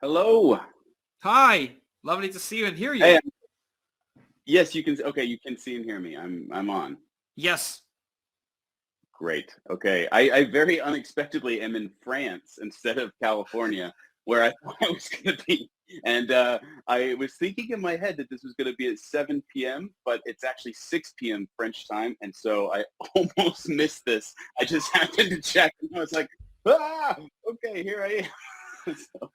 Hello. Hi, lovely to see you and hear Hey. you. Yes, you can. Okay, you can see and hear me. I'm on. Yes. Great. Okay. I very unexpectedly am in France instead of California, where I thought I was going to be. And I was thinking in my head that this was going to be at 7 p.m., but it's actually 6 p.m. French time, and so I almost missed this. I just happened to check, and I was like, ah, okay, here I am. So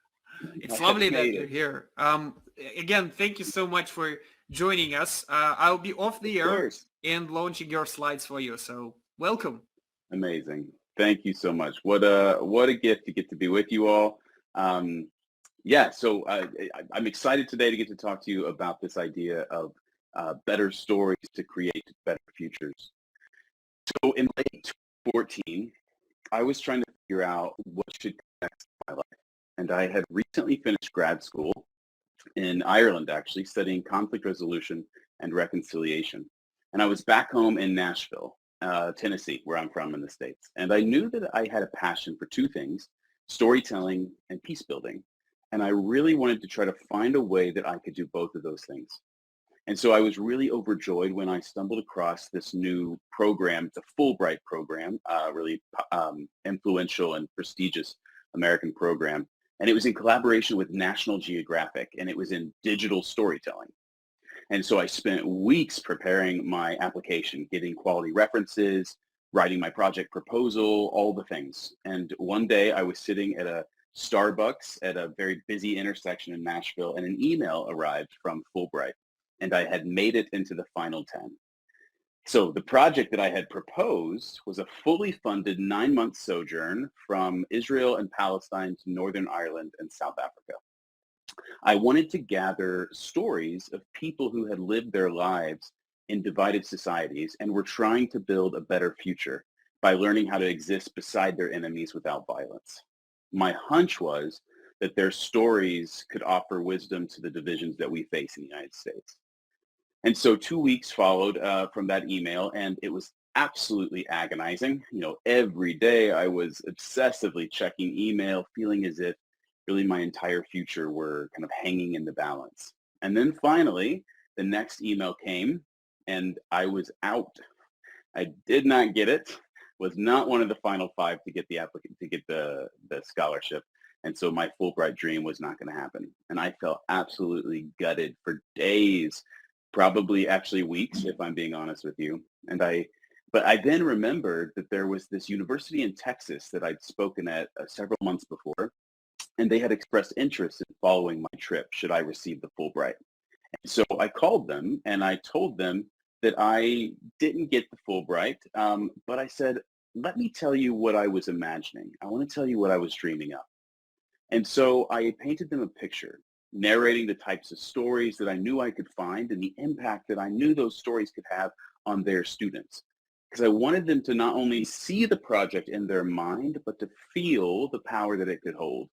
It's I have lovely that made you're it. here. Again, thank you so much for joining us. I'll be off Of the air course. and launching your slides for you. So welcome. Amazing. Thank you so much. What a gift to get to be with you all. Um, yeah, so I'm excited today to get to talk to you about this idea of better stories to create better futures. So in late 2014, I was trying to figure out what should come next in my life. And I had recently finished grad school in Ireland, actually, studying conflict resolution and reconciliation. And I was back home in Nashville, Tennessee, where I'm from in the States. And I knew that I had a passion for two things, storytelling and peace building. And I really wanted to try to find a way that I could do both of those things. And so I was really overjoyed when I stumbled across this new program. It's a Fulbright program, really influential and prestigious American program. And it was in collaboration with National Geographic, and it was in digital storytelling. And so I spent weeks preparing my application, getting quality references, writing my project proposal, all the things. And one day I was sitting at a Starbucks at a very busy intersection in Nashville, and an email arrived from Fulbright, and I had made it into the final 10. So the project that I had proposed was a fully funded 9-month sojourn from Israel and Palestine to Northern Ireland and South Africa. I wanted to gather stories of people who had lived their lives in divided societies and were trying to build a better future by learning how to exist beside their enemies without violence. My hunch was that their stories could offer wisdom to the divisions that we face in the United States. And so 2 weeks followed from that email, and it was absolutely agonizing. Every day I was obsessively checking email, feeling as if really my entire future were kind of hanging in the balance. And then finally, the next email came, and I was out. I did not get it. Was not one of the final five to get the applicant to get the scholarship. And so my Fulbright dream was not going to happen. And I felt absolutely gutted for days, probably actually weeks, if I'm being honest with you. But I then remembered that there was this university in Texas that I'd spoken at several months before, and they had expressed interest in following my trip should I receive the Fulbright. And so I called them and I told them that I didn't get the Fulbright, but I said, let me tell you what I was imagining. I want to tell you what I was dreaming of. And so I painted them a picture, narrating the types of stories that I knew I could find and the impact that I knew those stories could have on their students. Because I wanted them to not only see the project in their mind, but to feel the power that it could hold.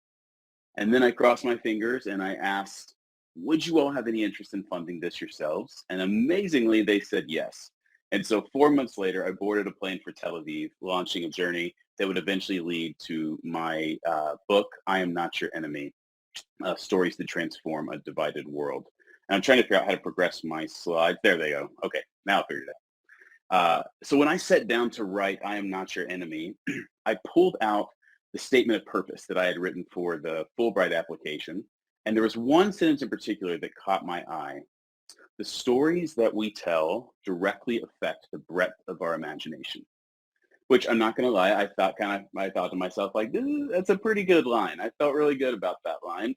And then I crossed my fingers and I asked, would you all have any interest in funding this yourselves? And amazingly, they said yes. And so 4 months later, I boarded a plane for Tel Aviv, launching a journey that would eventually lead to my book, I Am Not Your Enemy, Stories to Transform a Divided World. And I'm trying to figure out how to progress my slides. There they go. Okay, now I figured it out. So when I sat down to write I Am Not Your Enemy, I pulled out the statement of purpose that I had written for the Fulbright application. And there was one sentence in particular that caught my eye. The stories that we tell directly affect the breadth of our imagination. Which I'm not going to lie, I thought to myself, like, that's a pretty good line. I felt really good about that line.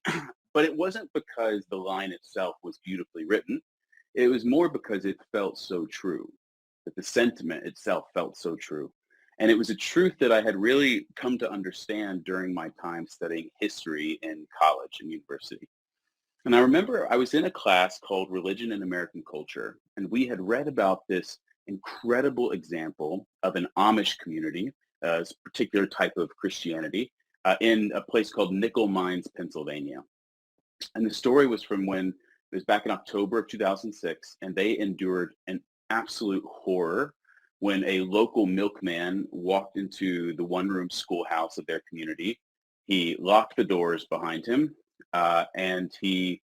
But it wasn't because the line itself was beautifully written. It was more because it felt so true, that the sentiment itself felt so true. And it was a truth that I had really come to understand during my time studying history in college and university. And I remember I was in a class called Religion and American Culture, and we had read about this incredible example of an Amish community, a particular type of Christianity, in a place called Nickel Mines, Pennsylvania. And the story was from when it was back in October of 2006, and they endured an absolute horror when a local milkman walked into the one-room schoolhouse of their community. He locked the doors behind him, and he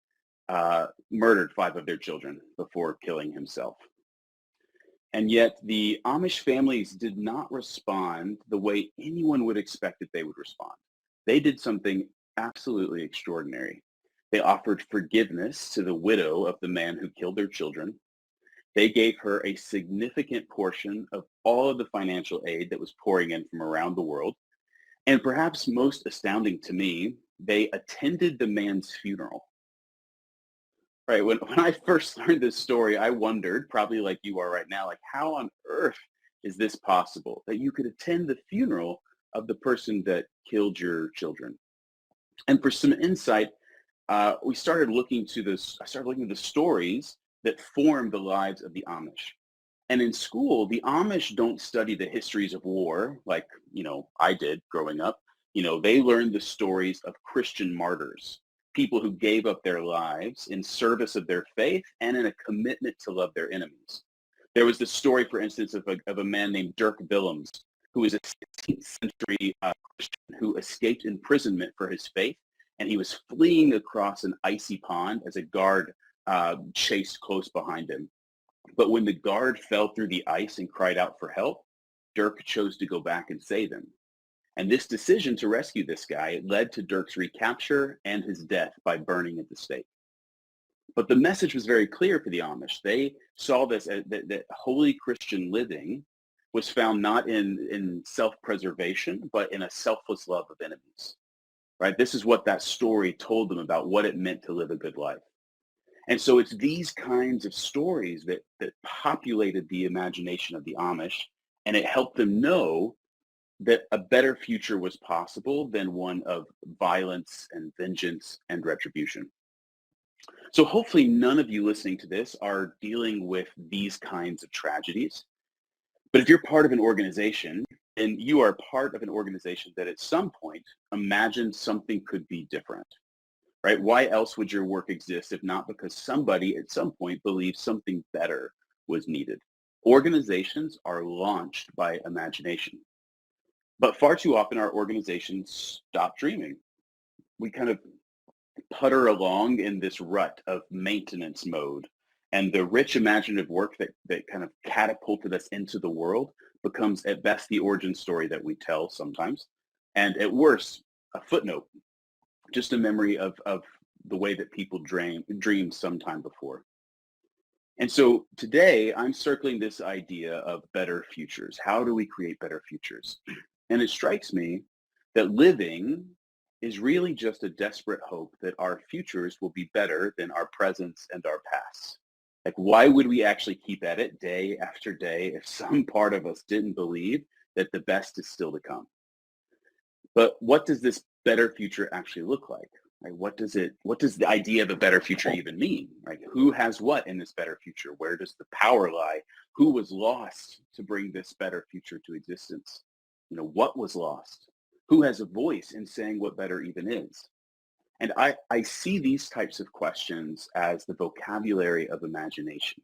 murdered 5 of their children before killing himself. And yet the Amish families did not respond the way anyone would expect that they would respond. They did something absolutely extraordinary. They offered forgiveness to the widow of the man who killed their children. They gave her a significant portion of all of the financial aid that was pouring in from around the world. And perhaps most astounding to me, they attended the man's funeral. Right. When I first learned this story, I wondered, probably like you are right now, like how on earth is this possible that you could attend the funeral of the person that killed your children? And for some insight, we started looking to this. I started looking at the stories that form the lives of the Amish. And in school, the Amish don't study the histories of war like, I did growing up. They learned the stories of Christian martyrs, people who gave up their lives in service of their faith and in a commitment to love their enemies. There was this story, for instance, of a man named Dirk Willems, who was a 16th century Christian who escaped imprisonment for his faith, and he was fleeing across an icy pond as a guard chased close behind him. But when the guard fell through the ice and cried out for help, Dirk chose to go back and save him. And this decision to rescue this guy led to Dirk's recapture and his death by burning at the stake. But the message was very clear for the Amish. They saw this as that holy Christian living was found not in self-preservation, but in a selfless love of enemies. Right? This is what that story told them about what it meant to live a good life. And so it's these kinds of stories that populated the imagination of the Amish, and it helped them know that a better future was possible than one of violence and vengeance and retribution. So hopefully none of you listening to this are dealing with these kinds of tragedies. But if you're part of an organization, and you are part of an organization that at some point imagined something could be different, right? Why else would your work exist if not because somebody at some point believed something better was needed? Organizations are launched by imagination. But far too often our organizations stop dreaming. We kind of putter along in this rut of maintenance mode. And the rich imaginative work that kind of catapulted us into the world becomes at best the origin story that we tell sometimes. And at worst, a footnote, just a memory of the way that people dreamed sometime before. And so today I'm circling this idea of better futures. How do we create better futures? And it strikes me that living is really just a desperate hope that our futures will be better than our presents and our pasts. Like, why would we actually keep at it day after day if some part of us didn't believe that the best is still to come? But what does this better future actually look like? Like, what does the idea of a better future even mean? Like, who has what in this better future? Where does the power lie? Who was lost to bring this better future to existence? What was lost? Who has a voice in saying what better even is? And I see these types of questions as the vocabulary of imagination.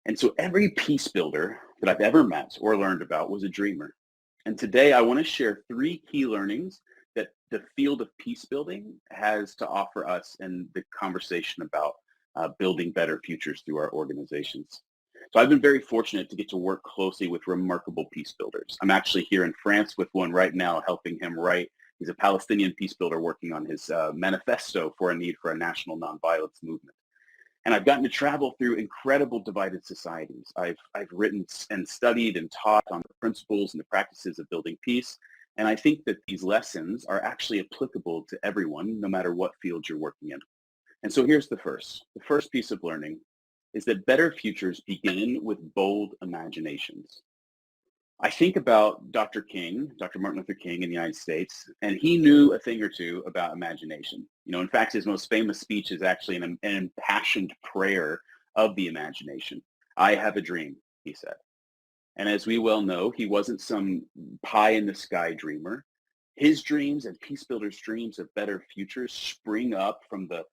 And so every peace builder that I've ever met or learned about was a dreamer. And today I want to share 3 key learnings that the field of peace building has to offer us in the conversation about building better futures through our organizations. So I've been very fortunate to get to work closely with remarkable peace builders. I'm actually here in France with one right now, helping him write. He's a Palestinian peace builder working on his manifesto for a need for a national nonviolence movement. And I've gotten to travel through incredible divided societies. I've written and studied and taught on the principles and the practices of building peace. And I think that these lessons are actually applicable to everyone, no matter what field you're working in. And so here's the first. The first piece of learning is that better futures begin with bold imaginations. I think about Dr. Martin Luther King in the United States, and he knew a thing or two about imagination. In fact, his most famous speech is actually an impassioned prayer of the imagination. I have a dream, he said. And as we well know, he wasn't some pie-in-the-sky dreamer. His dreams and peace builders' dreams of better futures spring up from the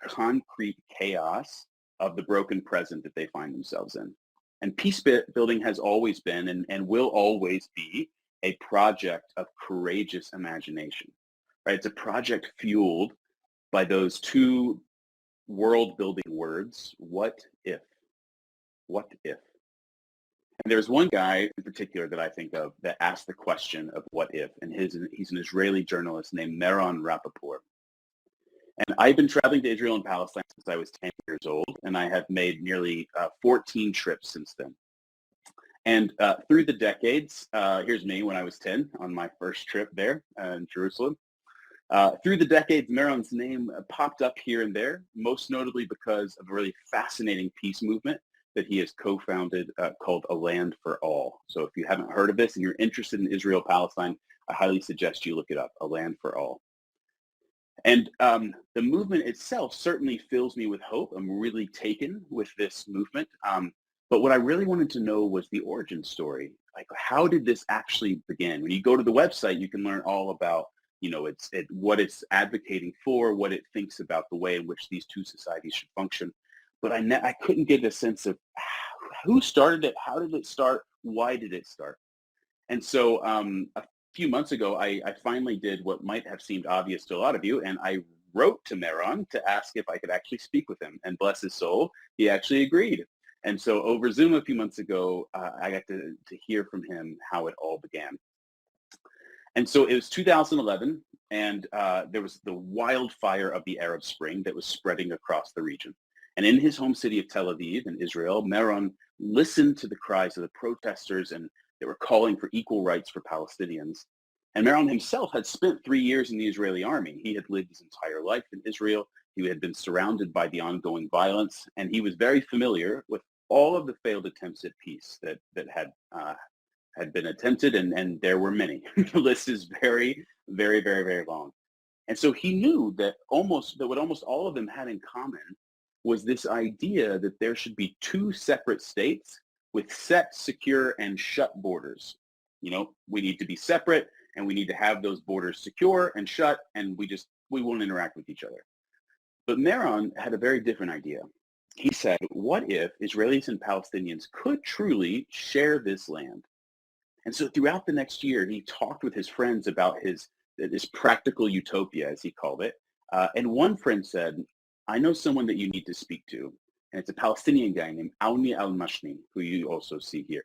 concrete chaos of the broken present that they find themselves in. And peace building has always been and will always be a project of courageous imagination, right? It's a project fueled by those two world-building words, what if? What if? And there's one guy in particular that I think of that asked the question of what if, and he's an Israeli journalist named Meron Rapaport. And I've been traveling to Israel and Palestine since I was 10 years old, and I have made nearly 14 trips since then. And through the decades, here's me when I was 10 on my first trip there in Jerusalem. Through the decades, Meron's name popped up here and there, most notably because of a really fascinating peace movement that he has co-founded called A Land for All. So if you haven't heard of this and you're interested in Israel-Palestine, I highly suggest you look it up, A Land for All. And the movement itself certainly fills me with hope. I'm really taken with this movement. But what I really wanted to know was the origin story. Like, how did this actually begin? When you go to the website, you can learn all about, what it's advocating for, what it thinks about the way in which these two societies should function. But I couldn't get a sense of who started it, how did it start, why did it start? And so a few months ago, I finally did what might have seemed obvious to a lot of you, and I wrote to Meron to ask if I could actually speak with him. And bless his soul, he actually agreed. And so over Zoom a few months ago, I got to hear from him how it all began. And so it was 2011, and there was the wildfire of the Arab Spring that was spreading across the region. And in his home city of Tel Aviv in Israel, Meron listened to the cries of the protesters, and they were calling for equal rights for Palestinians. And Meron himself had spent 3 years in the Israeli army. He had lived his entire life in Israel. He had been surrounded by the ongoing violence, and he was very familiar with all of the failed attempts at peace that had been attempted, and there were many. The list is very, very, very, very long. And so he knew that what almost all of them had in common was this idea that there should be two separate states with set, secure, and shut borders. We need to be separate, and we need to have those borders secure and shut, and we won't interact with each other. But Meron had a very different idea. He said, what if Israelis and Palestinians could truly share this land? And so throughout the next year, he talked with his friends about this practical utopia, as he called it. And one friend said, I know someone that you need to speak to, and it's a Palestinian guy named Auni al-Mashni, who you also see here.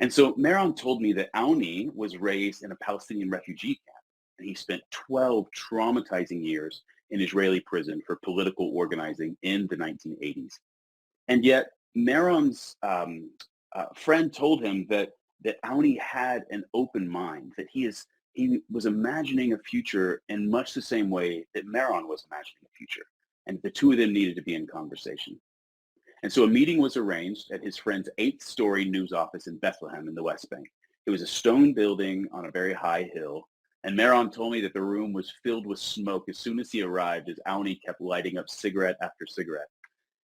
And so Meron told me that Auni was raised in a Palestinian refugee camp, and he spent 12 traumatizing years in Israeli prison for political organizing in the 1980s. And yet Meron's friend told him that Auni had an open mind, that he was imagining a future in much the same way that Meron was imagining a future. And the two of them needed to be in conversation. And so a meeting was arranged at his friend's 8th-story news office in Bethlehem in the West Bank. It was a stone building on a very high hill. And Meron told me that the room was filled with smoke as soon as he arrived, as Auni kept lighting up cigarette after cigarette.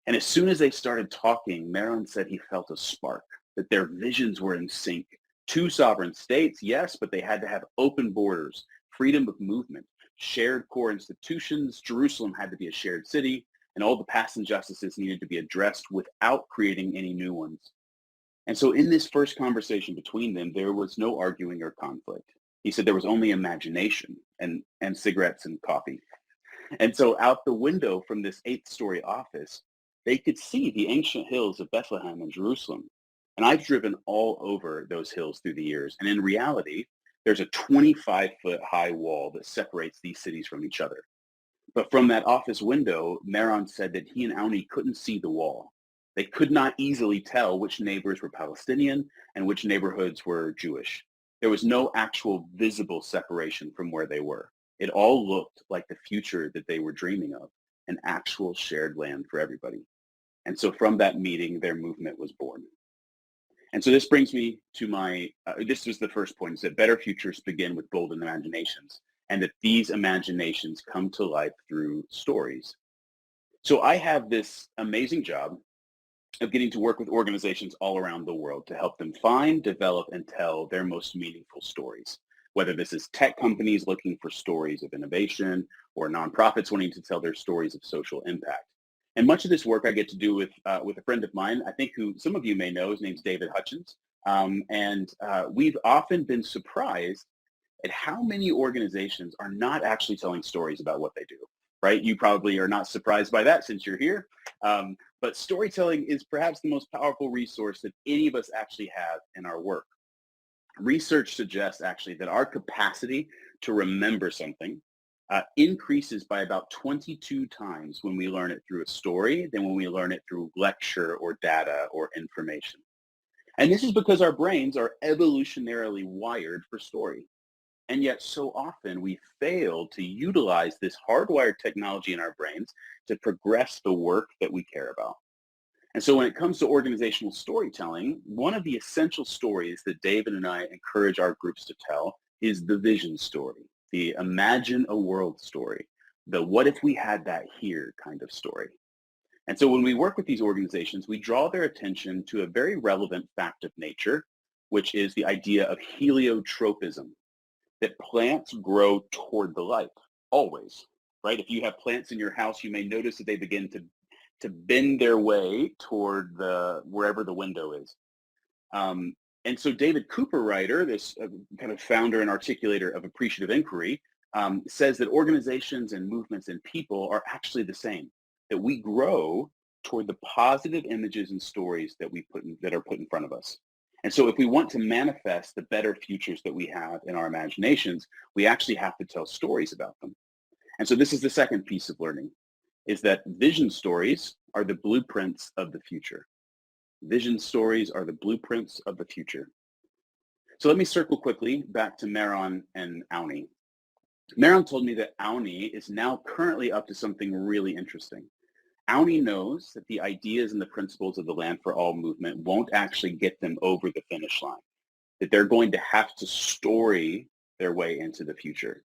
And as soon as they started talking, Meron said he felt a spark, that their visions were in sync. Two sovereign states, yes, but they had to have open borders, freedom of movement, shared core institutions. Jerusalem had to be a shared city, and all the past injustices needed to be addressed without creating any new ones. And so in this first conversation between them, there was no arguing or conflict. He said there was only imagination and cigarettes and coffee. And so out the window from this 8th-story office, they could see the ancient hills of Bethlehem and Jerusalem. And I've driven all over those hills through the years. And in reality, there's a 25-foot high wall that separates these cities from each other. But from that office window, Meron said that he and Auni couldn't see the wall. They could not easily tell which neighbors were Palestinian and which neighborhoods were Jewish. There was no actual visible separation from where they were. It all looked like the future that they were dreaming of, an actual shared land for everybody. And so from that meeting, their movement was born. And so this brings me to this was the first point, is that better futures begin with bold imaginations, and that these imaginations come to life through stories. So I have this amazing job of getting to work with organizations all around the world to help them find, develop, and tell their most meaningful stories. Whether this is tech companies looking for stories of innovation, or nonprofits wanting to tell their stories of social impact. And much of this work I get to do with a friend of mine, I think who some of you may know. His name's David Hutchins. We've often been surprised at how many organizations are not actually telling stories about what they do. right? You probably are not surprised by that since you're here. But storytelling is perhaps the most powerful resource that any of us actually have in our work. Research suggests actually that our capacity to remember something increases by about 22 times when we learn it through a story than when we learn it through lecture or data or information. And this is because our brains are evolutionarily wired for story. And yet so often we fail to utilize this hardwired technology in our brains to progress the work that we care about. And so when it comes to organizational storytelling, one of the essential stories that David and I encourage our groups to tell is the vision story, the imagine a world story, the what if we had that here kind of story. And so when we work with these organizations, we draw their attention to a very relevant fact of nature, which is the idea of heliotropism, that plants grow toward the light, always, right? If you have plants in your house, you may notice that they begin to bend their way toward wherever the window is. And so David Cooperrider, this kind of founder and articulator of appreciative inquiry, says that organizations and movements and people are actually the same, that we grow toward the positive images and stories that that are put in front of us. And so if we want to manifest the better futures that we have in our imaginations, we actually have to tell stories about them. And so this is the second piece of learning, is that vision stories are the blueprints of the future. Vision stories are the blueprints of the future. So let me circle quickly back to Mehran and Auni. Mehran told me that Auni is now currently up to something really interesting. Auni knows that the ideas and the principles of the Land for All movement won't actually get them over the finish line, that they're going to have to story their way into the future.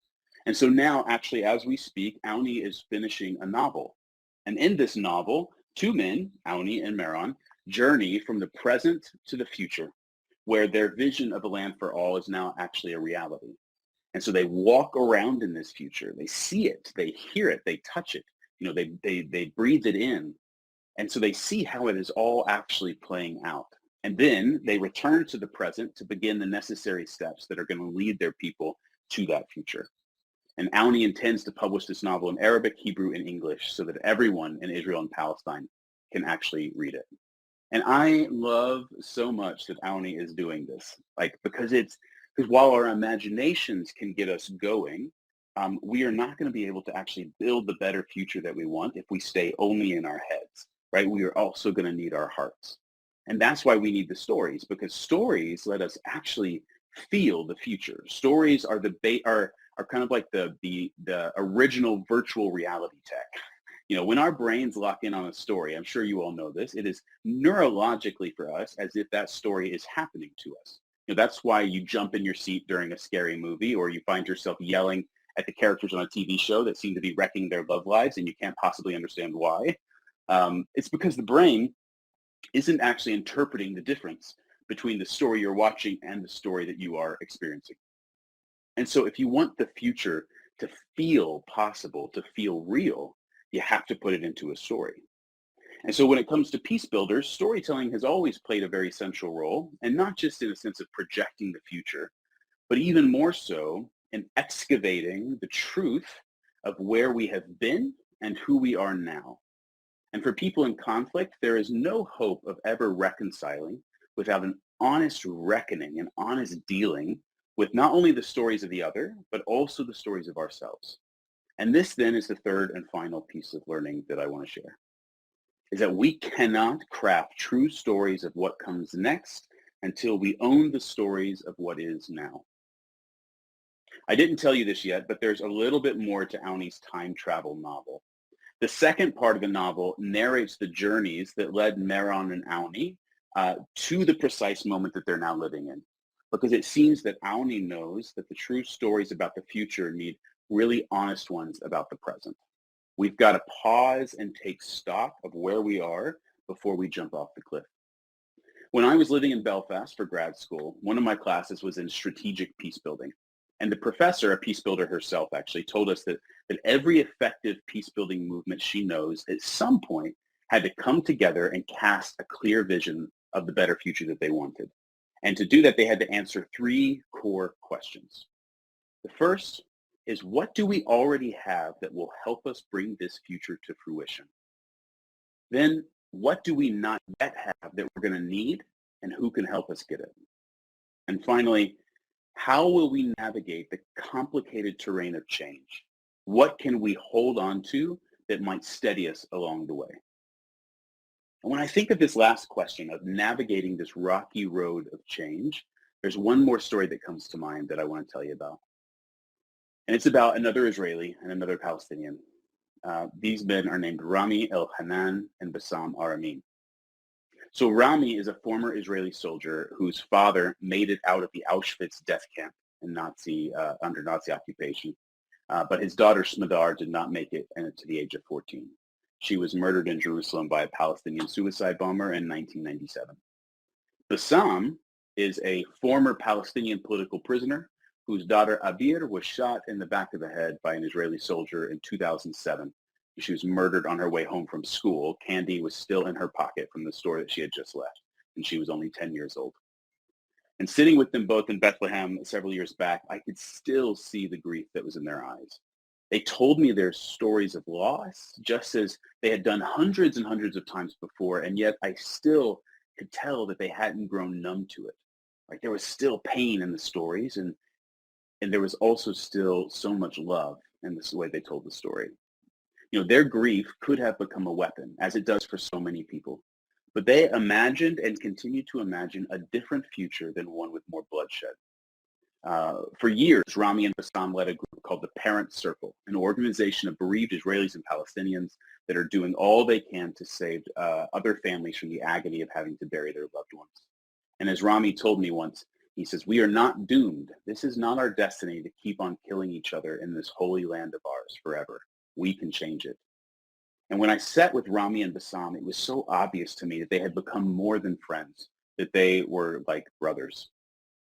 And so now, actually, as we speak, Auni is finishing a novel. And in this novel, two men, Auni and Mehran, journey from the present to the future, where their vision of the Land for All is now actually a reality. And so they walk around in this future. They see it, they hear it, they touch it. They breathe it in. And so they see how it is all actually playing out. And then they return to the present to begin the necessary steps that are going to lead their people to that future. And Auni intends to publish this novel in Arabic, Hebrew, and English so that everyone in Israel and Palestine can actually read it. And I love so much that Auni is doing this, because while our imaginations can get us going, we are not going to be able to actually build the better future that we want if we stay only in our heads, right? We are also going to need our hearts. And that's why we need the stories, because stories let us actually feel the future. Stories are are kind of like the original virtual reality tech. When our brains lock in on a story, I'm sure you all know this, it is neurologically for us as if that story is happening to us. That's why you jump in your seat during a scary movie, or you find yourself yelling at the characters on a TV show that seem to be wrecking their love lives and you can't possibly understand why. It's because the brain isn't actually interpreting the difference between the story you're watching and the story that you are experiencing. And so if you want the future to feel possible, to feel real, you have to put it into a story. And so when it comes to peace builders, storytelling has always played a very central role, and not just in a sense of projecting the future, but even more so in excavating the truth of where we have been and who we are now. And for people in conflict, there is no hope of ever reconciling without an honest reckoning, an honest dealing with not only the stories of the other, but also the stories of ourselves. And this then is the third and final piece of learning that I want to share, is that we cannot craft true stories of what comes next until we own the stories of what is now. I didn't tell you this yet, but there's a little bit more to Auni's time travel novel. The second part of the novel narrates the journeys that led Mehran and Auni to the precise moment that they're now living in. Because it seems that Auni knows that the true stories about the future need really honest ones about the present. We've got to pause and take stock of where we are before we jump off the cliff. When I was living in Belfast for grad school, one of my classes was in strategic peace building. And the professor, a peace builder herself, actually told us that every effective peace building movement she knows at some point had to come together and cast a clear vision of the better future that they wanted. And to do that, they had to answer three core questions. The first is what do we already have that will help us bring this future to fruition? Then what do we not yet have that we're going to need and who can help us get it? And finally, how will we navigate the complicated terrain of change? What can we hold on to that might steady us along the way? And when I think of this last question of navigating this rocky road of change, there's one more story that comes to mind that I want to tell you about. And it's about another Israeli and another Palestinian. These men are named Rami Elhanan and Bassam Aramin. So Rami is a former Israeli soldier whose father made it out of the Auschwitz death camp in under Nazi occupation. But his daughter Smadar did not make it to the age of 14. She was murdered in Jerusalem by a Palestinian suicide bomber in 1997. Bassam is a former Palestinian political prisoner whose daughter Abir was shot in the back of the head by an Israeli soldier in 2007. She was murdered on her way home from school. Candy was still in her pocket from the store that she had just left, and she was only 10 years old. And sitting with them both in Bethlehem several years back, I could still see the grief that was in their eyes. They told me their stories of loss, just as they had done hundreds and hundreds of times before, and yet I still could tell that they hadn't grown numb to it. Like there was still pain in the stories, and there was also still so much love in the way they told the story. Their grief could have become a weapon, as it does for so many people. But they imagined and continue to imagine a different future than one with more bloodshed. For years, Rami and Bassam led a group called the Parent Circle, an organization of bereaved Israelis and Palestinians that are doing all they can to save other families from the agony of having to bury their loved ones. And as Rami told me once, he says, "We are not doomed. This is not our destiny to keep on killing each other in this holy land of ours forever. We can change it." And when I sat with Rami and Bassam, it was so obvious to me that they had become more than friends, that they were like brothers.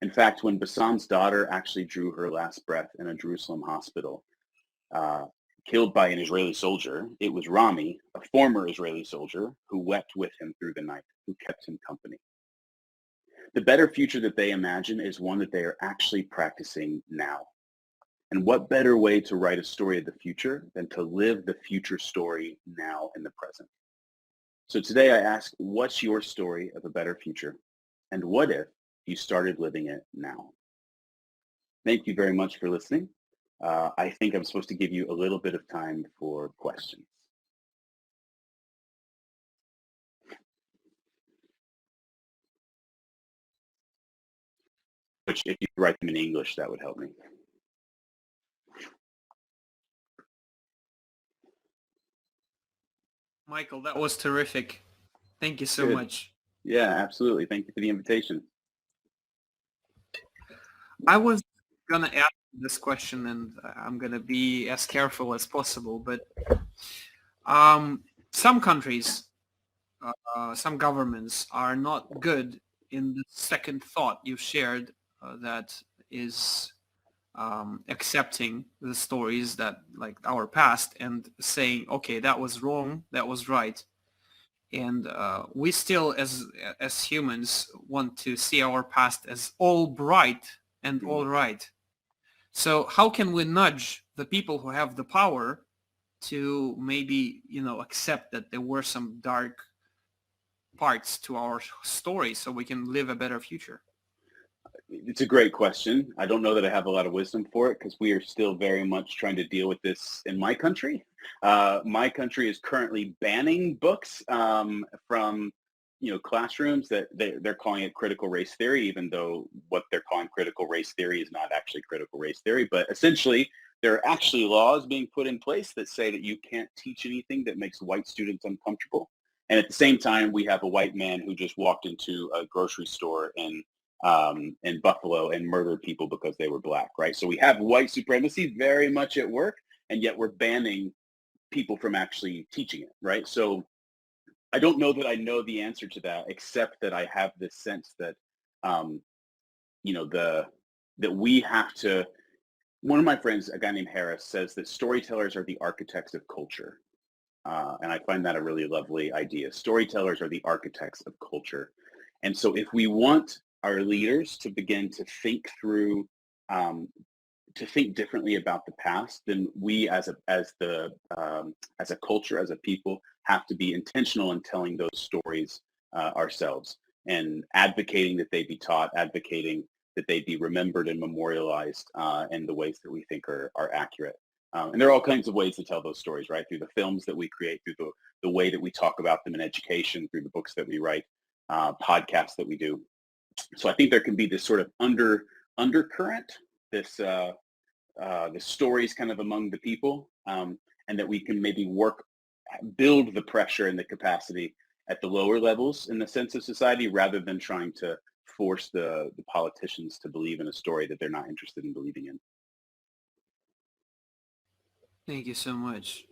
In fact, when Bassam's daughter actually drew her last breath in a Jerusalem hospital, killed by an Israeli soldier, it was Rami, a former Israeli soldier, who wept with him through the night, who kept him company. The better future that they imagine is one that they are actually practicing now. And what better way to write a story of the future than to live the future story now in the present? So today I ask, what's your story of a better future? And what if you started living it now? Thank you very much for listening. I think I'm supposed to give you a little bit of time for questions. Which, if you write them in English, that would help me. Michael, that was terrific. Thank you so Good. much. Yeah, absolutely. Thank you for the invitation. I was going to ask this question, and I'm going to be as careful as possible, but some countries, some governments are not good in the second thought you shared that is accepting the stories that like our past and saying, okay, that was wrong, that was right. And we still, as humans, want to see our past as all bright and all right. So how can we nudge the people who have the power to maybe, accept that there were some dark parts to our story so we can live a better future? It's a great question. I don't know that I have a lot of wisdom for it because we are still very much trying to deal with this in my country. My country is currently banning books from classrooms that they're calling it critical race theory, even though what they're calling critical race theory is not actually critical race theory. But essentially, there are actually laws being put in place that say that you can't teach anything that makes white students uncomfortable. And at the same time, we have a white man who just walked into a grocery store in Buffalo and murdered people because they were black, right? So we have white supremacy very much at work, and yet we're banning people from actually teaching it, right? So I don't know that I know the answer to that, except that I have this sense that, that we have to. One of my friends, a guy named Harris, says that storytellers are the architects of culture. And I find that a really lovely idea. Storytellers are the architects of culture. And so if we want our leaders to begin to think through, to think differently about the past, then we as a culture, as a people, have to be intentional in telling those stories ourselves and advocating that they be taught, advocating that they be remembered and memorialized in the ways that we think are accurate. And there are all kinds of ways to tell those stories, right? Through the films that we create, through the way that we talk about them in education, through the books that we write, podcasts that we do. So I think there can be this sort of undercurrent, this the stories kind of among the people, and that we can maybe build the pressure and the capacity at the lower levels in the sense of society, rather than trying to force the politicians to believe in a story that they're not interested in believing in. Thank you so much.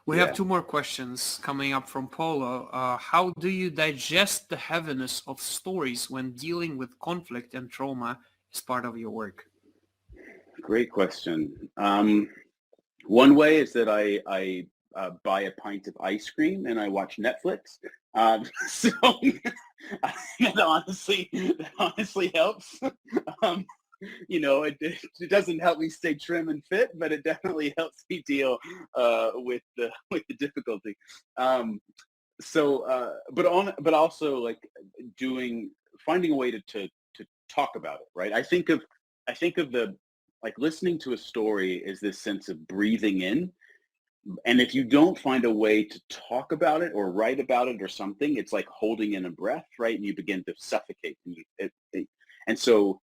We have Yeah. two more questions coming up from Paulo. How do you digest the heaviness of stories when dealing with conflict and trauma as part of your work? Great question. One way is that I buy a pint of ice cream and I watch Netflix. So that honestly helps. Um, it doesn't help me stay trim and fit, but it definitely helps me deal with the difficulty. But also like finding a way to talk about it, right? I think of the like listening to a story is this sense of breathing in, and if you don't find a way to talk about it or write about it or something, it's like holding in a breath, right? And you begin to suffocate. And so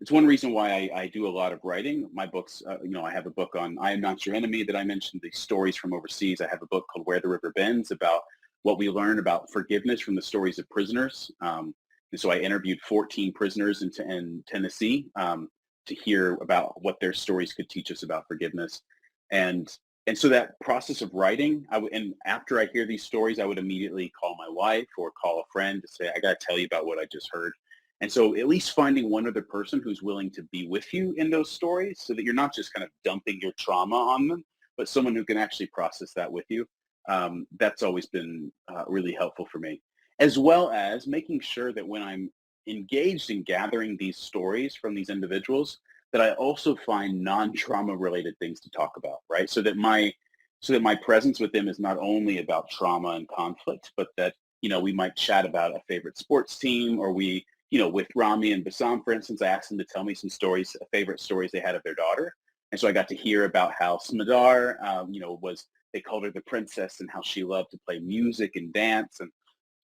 it's one reason why I do a lot of writing. My books, I have a book on I Am Not Your Enemy that I mentioned, the stories from overseas. I have a book called Where the River Bends about what we learn about forgiveness from the stories of prisoners. And so I interviewed 14 prisoners in Tennessee to hear about what their stories could teach us about forgiveness. And and so that process of writing, and after I hear these stories, I would immediately call my wife or call a friend to say, I got to tell you about what I just heard. And so at least finding one other person who's willing to be with you in those stories so that you're not just kind of dumping your trauma on them, but someone who can actually process that with you. That's always been really helpful for me, as well as making sure that when I'm engaged in gathering these stories from these individuals, that I also find non-trauma related things to talk about, right? So that my presence with them is not only about trauma and conflict, but that, we might chat about a favorite sports team, or with Rami and Bassam, for instance, I asked them to tell me some stories, favorite stories they had of their daughter. And so I got to hear about how Smadar, they called her the princess, and how she loved to play music and dance. And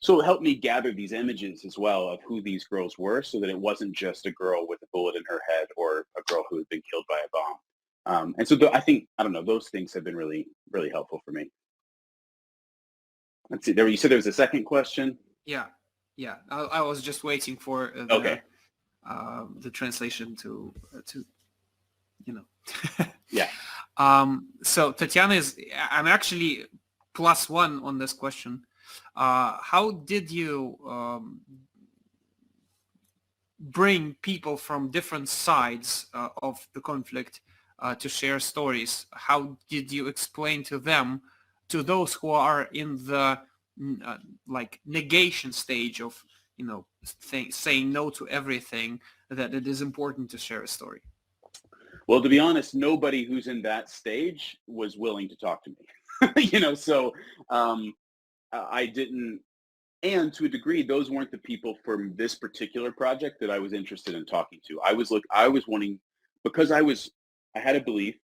so it helped me gather these images as well of who these girls were, so that it wasn't just a girl with a bullet in her head or a girl who had been killed by a bomb. And so I think, I don't know, those things have been really, really helpful for me. Let's see, you said there was a second question? Yeah. I was just waiting for Okay. the translation to Yeah. So Tatiana I'm actually +1 on this question. How did you bring people from different sides of the conflict to share stories? How did you explain to them, to those who are in the negation stage of saying no to everything, that it is important to share a story? Well, to be honest, nobody who's in that stage was willing to talk to me. So I didn't, and to a degree, those weren't the people from this particular project that I was interested in talking to. I was wanting, because I had a belief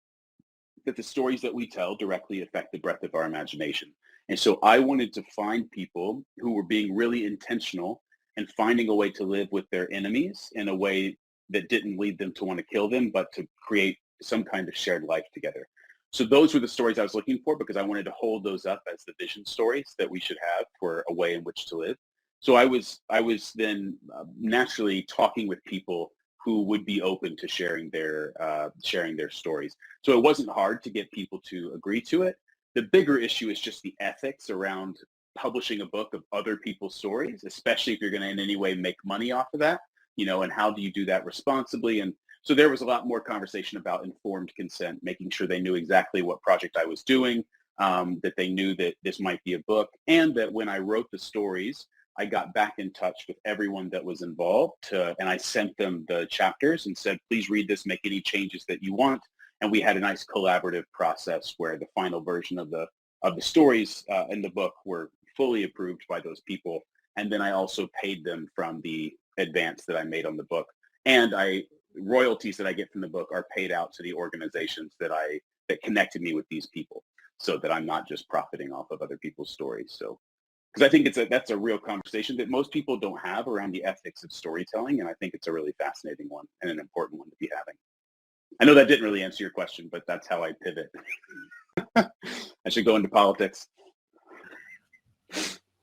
that the stories that we tell directly affect the breadth of our imagination. And so I wanted to find people who were being really intentional and finding a way to live with their enemies in a way that didn't lead them to want to kill them, but to create some kind of shared life together. So those were the stories I was looking for, because I wanted to hold those up as the vision stories that we should have for a way in which to live. So I was then naturally talking with people who would be open to sharing their stories. So it wasn't hard to get people to agree to it. The bigger issue is just the ethics around publishing a book of other people's stories, especially if you're going to in any way make money off of that, and how do you do that responsibly? And so there was a lot more conversation about informed consent, making sure they knew exactly what project I was doing, that they knew that this might be a book, and that when I wrote the stories, I got back in touch with everyone that was involved and I sent them the chapters and said, please read this, make any changes that you want. And we had a nice collaborative process where the final version of the stories in the book were fully approved by those people. And then I also paid them from the advance that I made on the book. And royalties that I get from the book are paid out to the organizations that connected me with these people, so that I'm not just profiting off of other people's stories. So, because I think that's a real conversation that most people don't have around the ethics of storytelling, and I think it's a really fascinating one and an important one to be having. I know that didn't really answer your question, but that's how I pivot. I should go into politics.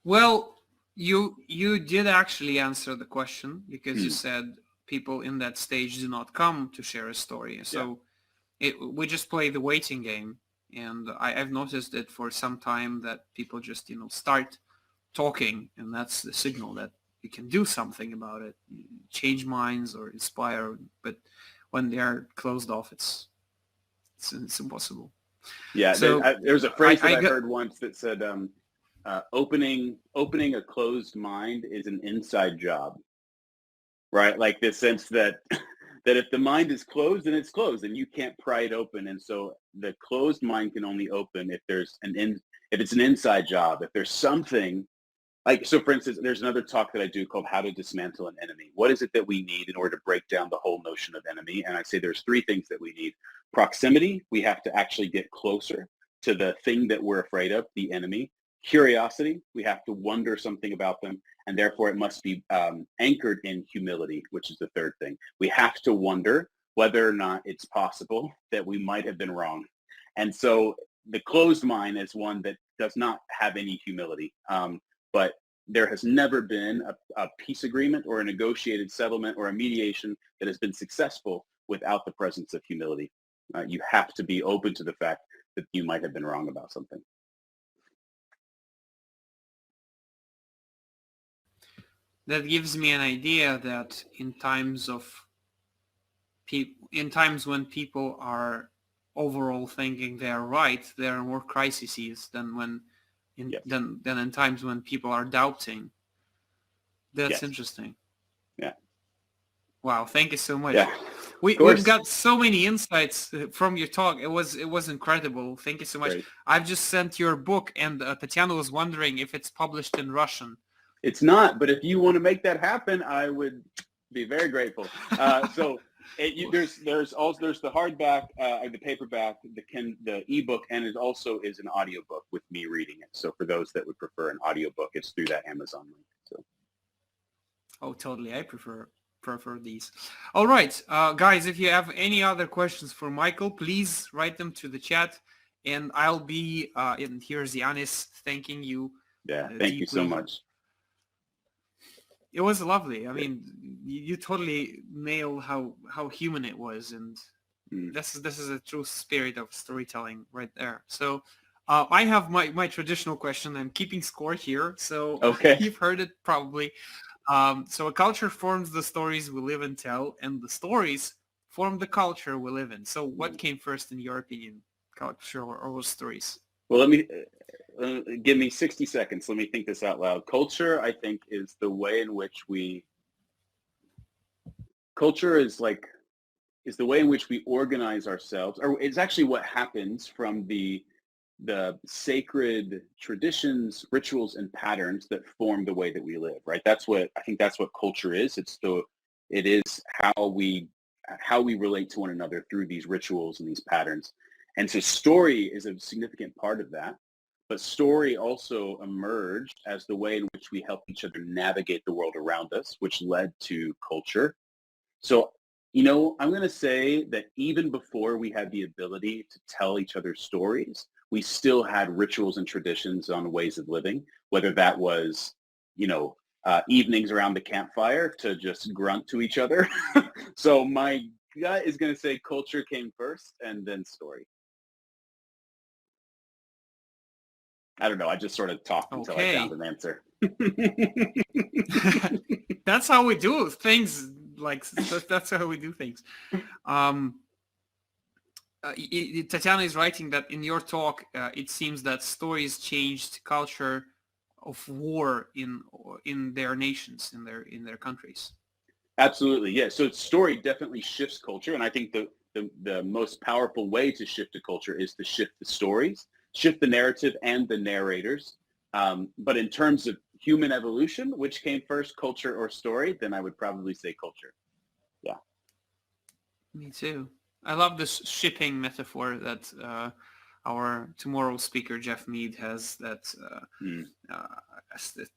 Well, you did actually answer the question, because you said people in that stage do not come to share a story. So we just play the waiting game. And I've noticed it for some time that people just, start talking, and that's the signal that you can do something about it, change minds or inspire. But when they are closed off, it's impossible. Yeah, so there's a phrase that I heard once that said, opening a closed mind is an inside job, right? Like this sense that that if the mind is closed, then it's closed and you can't pry it open. And so the closed mind can only open if there's if it's an inside job, if there's something like, so for instance, there's another talk that I do called How to Dismantle an Enemy. What is it that we need in order to break down the whole notion of enemy? And I say there's three things that we need. Proximity, we have to actually get closer to the thing that we're afraid of, the enemy. Curiosity, we have to wonder something about them, and therefore it must be anchored in humility, which is the third thing. We have to wonder whether or not it's possible that we might have been wrong. And so the closed mind is one that does not have any humility. But there has never been a peace agreement or a negotiated settlement or a mediation that has been successful without the presence of humility. You have to be open to the fact that you might have been wrong about something. That gives me an idea that in times when people are overall thinking they are right, there are more crises than in times when people are doubting. That's interesting. Yeah. Wow, thank you so much. Yeah. We've got so many insights from your talk. It was incredible. Thank you so much. Great. I've just sent your book, and Tatiana was wondering if it's published in Russian. It's not, but if you want to make that happen, I would be very grateful. So there's the hardback, the paperback, the ebook, and it also is an audiobook with me reading it. So for those that would prefer an audiobook, it's through that Amazon link. So. Oh, totally. I prefer these. All right, guys, if you have any other questions for Michael, please write them to the chat, and I'll be and here's Yanis thanking you. Yeah, thank you so much. It was lovely. I mean, you totally nailed how human it was, and this is a true spirit of storytelling right there. So I have my traditional question. I'm keeping score here, so okay. You've heard it probably. So a culture forms the stories we live and tell, and the stories form the culture we live in. So what came first in your opinion, culture or stories? Well, let me give me 60 seconds. Let me think this out loud. Culture, I think, is the way in which culture is the way in which we organize ourselves, or it's actually what happens from the sacred traditions, rituals, and patterns that form the way that we live, right? That's what culture is. It is how we relate to one another through these rituals and these patterns. And so story is a significant part of that. But story also emerged as the way in which we help each other navigate the world around us, which led to culture. So, I'm going to say that even before we had the ability to tell each other stories, we still had rituals and traditions on ways of living, whether that was, evenings around the campfire to just grunt to each other. So my gut is going to say culture came first and then story. I don't know. I just sort of talked until I found an answer. That's how we do things. That's how we do things. Tatiana is writing that in your talk, it seems that stories changed culture of war in their nations, in their countries. Absolutely, yeah. So story definitely shifts culture, and I think the most powerful way to shift a culture is to shift the stories, shift the narrative and the narrators. But in terms of human evolution, which came first, culture or story, then I would probably say culture. Yeah. Me too. I love this shipping metaphor that our tomorrow speaker Jeff Mead has. That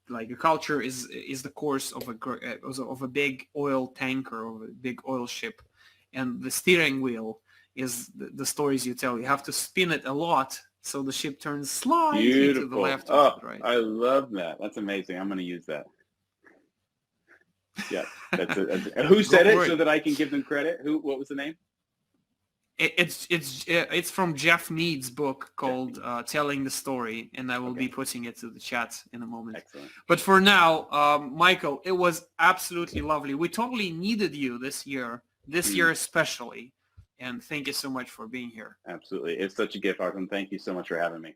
like a culture is the course of a big oil tanker or a big oil ship, and the steering wheel is the stories you tell. You have to spin it a lot so the ship turns slightly to the Beautiful. left or Oh, to the right. I love that. That's amazing. I'm going to use that. Yeah. Who said it so that I can give them credit? What was the name? It's from Jeff Mead's book called Telling the Story, and I will be putting it to the chat in a moment. Excellent. But for now, Michael, it was absolutely lovely. We totally needed you this year especially, and thank you so much for being here. Absolutely. It's such a gift, Artem. Thank you so much for having me.